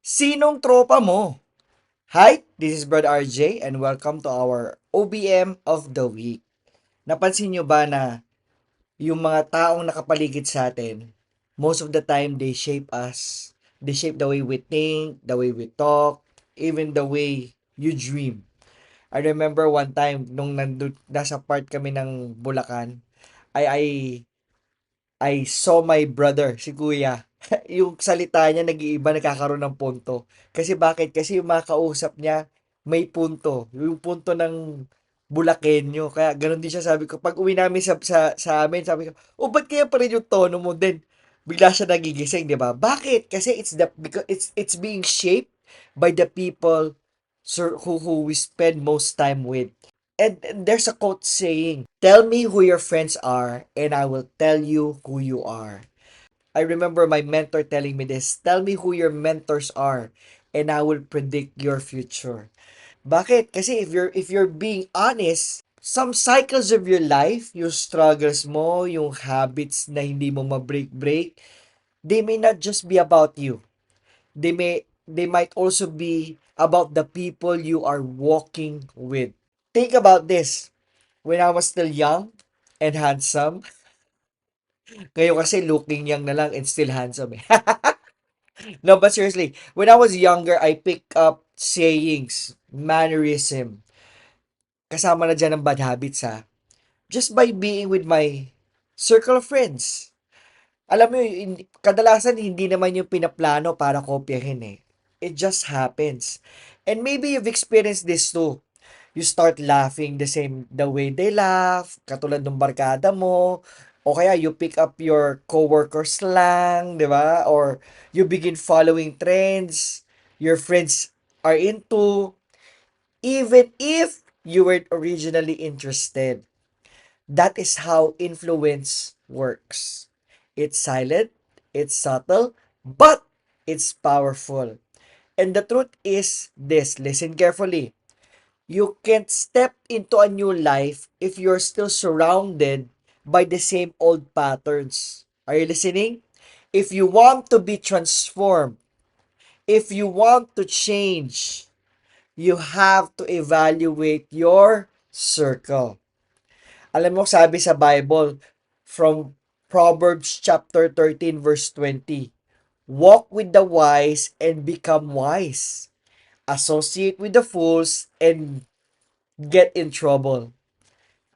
Sinong tropa mo? Hi, this is Brad RJ and welcome to our OBM of the Week. Napansin nyo ba na yung mga taong nakapaligid sa atin, most of the time they shape us. They shape the way we think, the way we talk, even the way you dream. I remember one time nung nasa part kami ng Bulacan, I I I saw my brother, si kuya. Yung salita niya nag-iiba, nagkakaroon ng punto. Kasi bakit? Kasi yung mga kausap niya, may punto. Yung punto ng Bulakenyo. Kaya ganun din siya sabi ko. Pag uwi namin sa amin, sabi ko, oh, ba't kaya pa rin yung tono mo din? Bigla siya nagigising, di ba? Bakit? Kasi because it's being shaped by the people who we spend most time with. And there's a quote saying, tell me who your friends are, and I will tell you who you are. I remember my mentor telling me this, tell me who your mentors are, and I will predict your future. Bakit? Kasi if you're being honest, some cycles of your life, yung struggles mo, yung habits na hindi mo ma-break, they may not just be about you. They might also be about the people you are walking with. Think about this. When I was still young and handsome, ngayon kasi looking young na lang and still handsome eh. No, but seriously, when I was younger, I picked up sayings, mannerism, kasama na dyan ng bad habits ha. Just by being with my circle of friends. Alam mo, kadalasan hindi naman yung pinaplano para kopyahin eh. It just happens. And maybe you've experienced this too. You start laughing the way they laugh, katulad ng barkada mo, o kaya you pick up your coworker slang, di ba? Or you begin following trends your friends are into, even if you weren't originally interested. That is how influence works. It's silent, it's subtle, but it's powerful. And the truth is this, listen carefully. You can't step into a new life if you're still surrounded by the same old patterns. Are you listening? If you want to be transformed, if you want to change, you have to evaluate your circle. Alam mo, sabi sa Bible, from Proverbs chapter 13 verse 20, walk with the wise and become wise. Associate with the fools and get in trouble.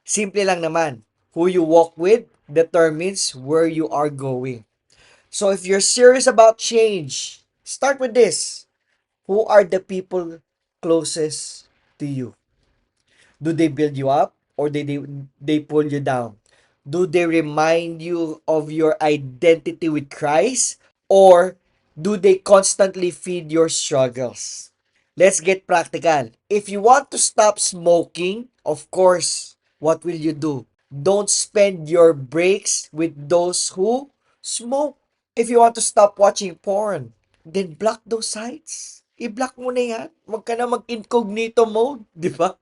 Simple lang naman. Who you walk with determines where you are going. So if you're serious about change, start with this. Who are the people closest to you? Do they build you up or they pull you down? Do they remind you of your identity with Christ or do they constantly feed your struggles? Let's get practical. If you want to stop smoking, of course, what will you do? Don't spend your breaks with those who smoke. If you want to stop watching porn, then block those sites. I-block mo na yan. Huwag ka na mag-incognito mode, di ba?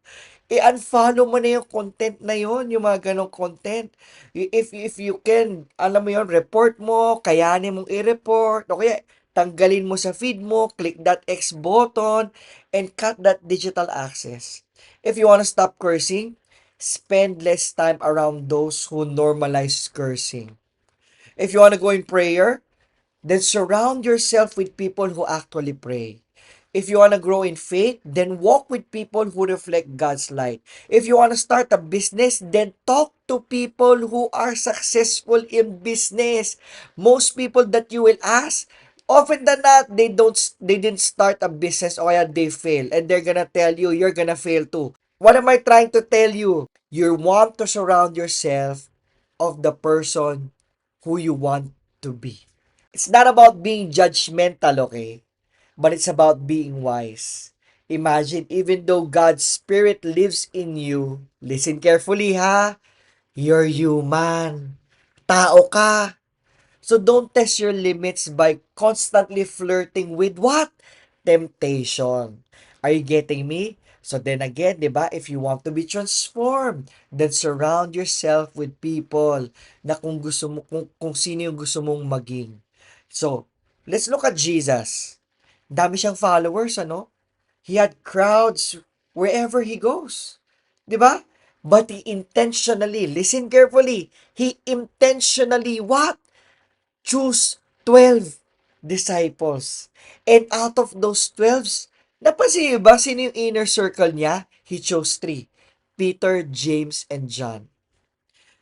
I-unfollow mo na yung content na yon, yung mga ganong content. If you can, alam mo yon, report mo, kayanin mong i-report, o kaya tanggalin mo sa feed mo, click that X button, and cut that digital access. If you want to stop cursing, spend less time around those who normalize cursing. If you want to go in prayer, then surround yourself with people who actually pray. If you want to grow in faith, then walk with people who reflect God's light. If you want to start a business, then talk to people who are successful in business. Most people that you will ask, often than not, they didn't start a business or they fail. And they're gonna tell you, you're gonna fail too. What am I trying to tell you? You want to surround yourself of the person who you want to be. It's not about being judgmental, okay? But it's about being wise. Imagine, even though God's Spirit lives in you, listen carefully ha, you're human. Tao ka. So don't test your limits by constantly flirting with what? Temptation. Are you getting me? So then again, 'di ba, if you want to be transformed, then surround yourself with people na kung sino yung gusto mong maging. So, let's look at Jesus. Dami siyang followers, ano? He had crowds wherever he goes. 'Di ba? But he intentionally, listen carefully, he intentionally what? Choose 12 disciples. And out of those 12, napansin niyo ba sino yung inner circle niya? He chose three. Peter, James, and John.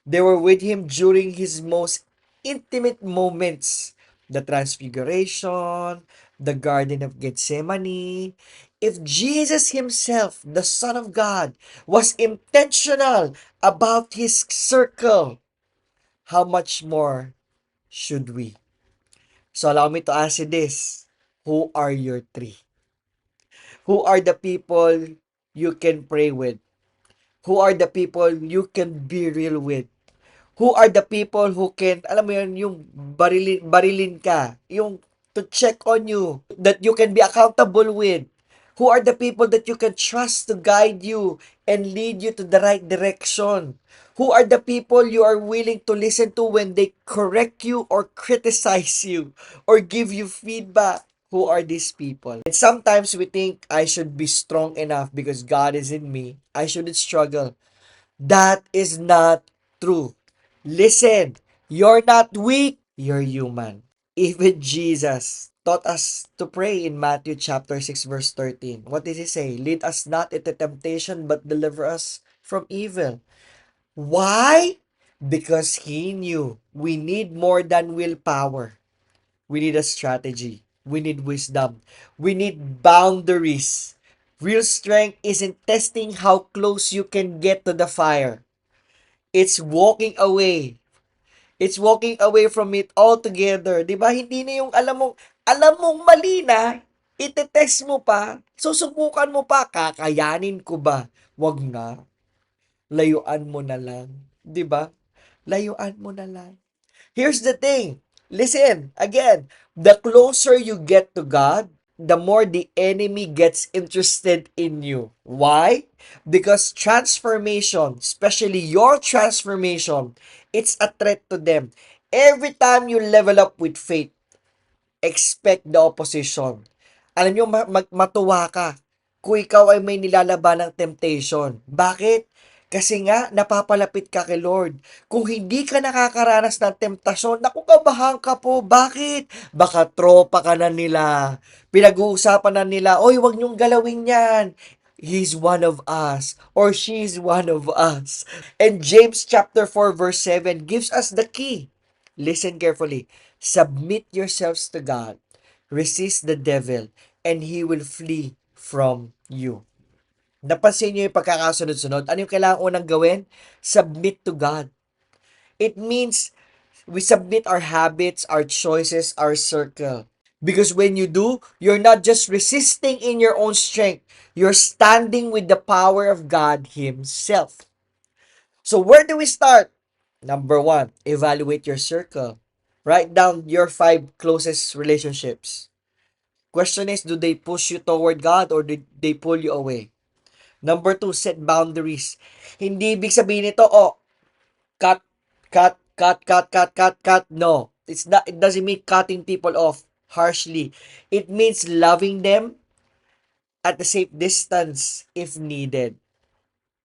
They were with him during his most intimate moments. The Transfiguration, the Garden of Gethsemane. If Jesus himself, the Son of God, was intentional about his circle, how much more should we? So allow me to ask you this. Who are your three? Who are the people you can pray with? Who are the people you can be real with? Who are the people who can, alam mo yun, yung barilin ka, yung to check on you, that you can be accountable with. Who are the people that you can trust to guide you and lead you to the right direction? Who are the people you are willing to listen to when they correct you or criticize you or give you feedback? Who are these people? And sometimes we think I should be strong enough because God is in me. I shouldn't struggle. That is not true. Listen, you're not weak, you're human. Even Jesus taught us to pray in Matthew chapter 6 verse 13. What did he say? Lead us not into temptation but deliver us from evil. Why? Because he knew we need more than willpower. We need a strategy. We need wisdom. We need boundaries. Real strength isn't testing how close you can get to the fire. It's walking away. It's walking away from it altogether. 'Di ba? Hindi na yung alam mong mali na, itetest mo pa, susubukan mo pa, kakayanin ko ba? Wag na. Layuan mo na lang. 'Di ba? Layuan mo na lang. Here's the thing. Listen, again, the closer you get to God, the more the enemy gets interested in you. Why? Because transformation, especially your transformation, it's a threat to them. Every time you level up with faith, expect the opposition. Alam nyo, matuwa ka kung ikaw ay may nilalaban ng temptation. Bakit? Kasi nga, napapalapit ka kay Lord. Kung hindi ka nakakaranas ng temptasyon, naku, kabahan ka po. Bakit? Baka tropa ka na nila. Pinag-uusapan na nila, oy, wag niyong galawin yan. He's one of us or she's one of us. And James chapter 4 verse 7 gives us the key. Listen carefully. Submit yourselves to God. Resist the devil and he will flee from you. Napansin niyo yung pagkakasunod-sunod? Ano yung kailangan unang gawin? Submit to God. It means we submit our habits, our choices, our circle. Because when you do, you're not just resisting in your own strength. You're standing with the power of God Himself. So where do we start? Number one, evaluate your circle. Write down your 5 closest relationships. Question is, do they push you toward God or do they pull you away? Number two, set boundaries. Hindi ibig sabihin nito, oh, cut, cut, cut, cut, cut, cut, cut. No. It's not, it doesn't mean cutting people off harshly. It means loving them at the safe distance if needed.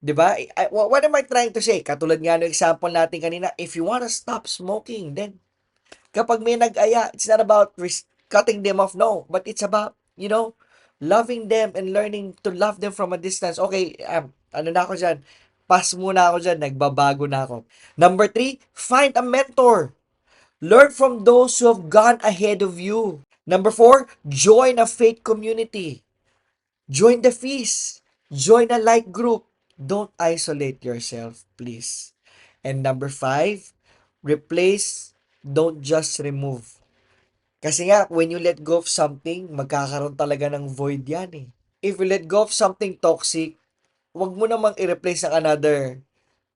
'Di ba? What am I trying to say? Katulad nga ng example natin kanina, if you wanna stop smoking, then kapag may nag-aya, it's not about cutting them off, no. But it's about, loving them and learning to love them from a distance. Okay, ano na ako dyan? Pass muna ako dyan. Nagbabago na ako. Number 3, find a mentor. Learn from those who have gone ahead of you. Number 4, join a faith community. Join the feast. Join a like group. Don't isolate yourself, please. And number 5, replace, don't just remove. Kasi nga, when you let go of something, magkakaroon talaga ng void yan eh. If you let go of something toxic, wag mo namang i-replace ng another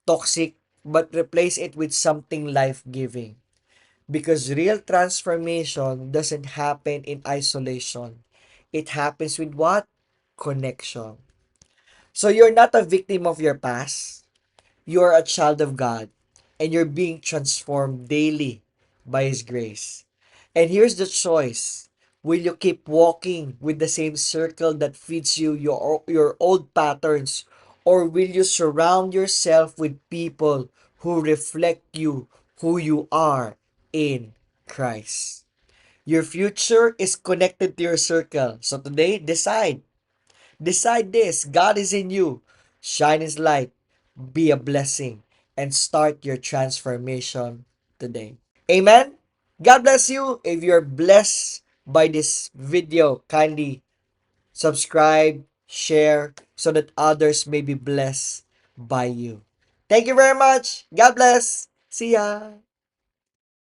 toxic, but replace it with something life-giving. Because real transformation doesn't happen in isolation. It happens with what? Connection. So you're not a victim of your past. You're a child of God. And you're being transformed daily by His grace. And here's the choice. Will you keep walking with the same circle that feeds you your old patterns? Or will you surround yourself with people who reflect you, who you are in Christ? Your future is connected to your circle. So today, decide. Decide this. God is in you. Shine His light. Be a blessing. And start your transformation today. Amen. God bless you. If you're blessed by this video, kindly subscribe, share, so that others may be blessed by you. Thank you very much. God bless. See ya.